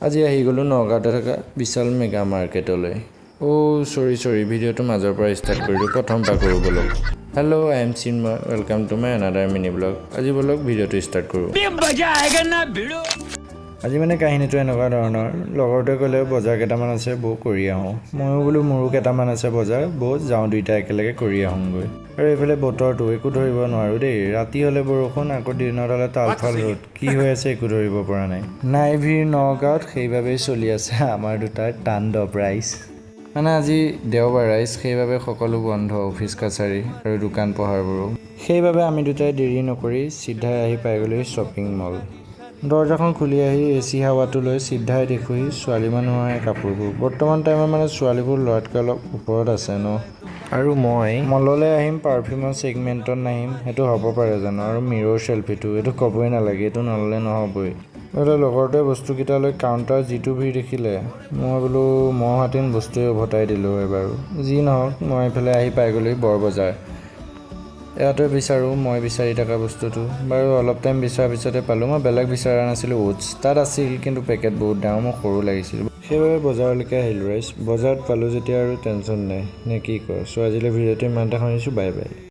আজি আহি গ'লোঁ নগাঁৱতে থকা বিশাল মেগা মাৰ্কেটলৈ। চৰি ভিডিঅ'টো মাজৰ পৰা ষ্টাৰ্ট কৰিলোঁ, প্ৰথম পৰা কৰোঁ বলক। Hello' I am Chinmoy, welcome to my another mini blog. আজি বলক ভিডিঅ'টো ষ্টাৰ্ট কৰোঁ। আজি মানে কাহিনীটো এনেকুৱা ধৰণৰ, লগৰটোৱে ক'লে বজাৰ কেইটামান আছে বৌ কৰি আহোঁ। ময়ো বোলো মোৰো কেইটামান আছে বজাৰ, বৌ যাওঁ দুইটা একেলগে কৰি আহোঁগৈ। আৰু এইফালে বতৰটো একো ধৰিব নোৱাৰোঁ দেই, ৰাতি হ'লে বৰষুণ, আকৌ দিনত হ'লে তালফাল ৰ'দ, কি হৈ আছে একো ধৰিব পৰা নাই। নাই ভিৰ নগাঁৱত, সেইবাবেই চলি আছে আমাৰ দুটাৰ তাণ্ডৱ ৰাইজ। মানে আজি দেওবাৰ ৰাইজ, সেইবাবে সকলো বন্ধ, অফিচ কাছাৰী আৰু দোকান পোহাৰবোৰো। সেইবাবে আমি দুটাই দেৰি নকৰি চিধাই আহি পাই গ'লোহি শ্বপিং মল। দৰ্জাখন খুলি আহি এচি হাৱাটো লৈ চিধাই দেখোহি ছোৱালী মানুহৰ কাপোৰবোৰ। বৰ্তমান টাইমত মানে ছোৱালীবোৰ ল'ৰাতকৈ অলপ ওপৰত আছে ন। আৰু মই মললৈ আহিম, পাৰফিউমৰ ছেগমেণ্টত নাহিম, সেইটো হ'ব পাৰে জানো। আৰু মিৰৰ চেল্ফিটো, এইটো ক'বই নালাগে, এইটো নল'লে নহ'বই। লগৰটোৱে বস্তুকেইটা লৈ কাউণ্টাৰ যিটো ভিৰ দেখিলে, মই বোলো মহ হাতিন বস্তুৱে উভতাই দিলোঁ এবাৰো। যি নহওক, মই এইফালে আহি পাই গ'লোহি বৰ বজাৰ। ইয়াতে বিচাৰোঁ মই বিচাৰি থকা বস্তুটো। বাৰু অলপ টাইম বিচৰাৰ পিছতে পালোঁ। মই বেলেগ বিচৰা নাছিলোঁ, ওটছ তাত আছিল, কিন্তু পেকেট বহুত ডাঙৰ, মোক সৰু লাগিছিল। সেইবাবে বজাৰলৈকে আহিলোঁ ৰাইজ। বজাৰত পালোঁ যেতিয়া আৰু টেনশ্যন নাই, নে কি কয়। চ' আজিলৈ ভিডিঅ'টো ইমানতে সামৰিছোঁ, বাই বাই।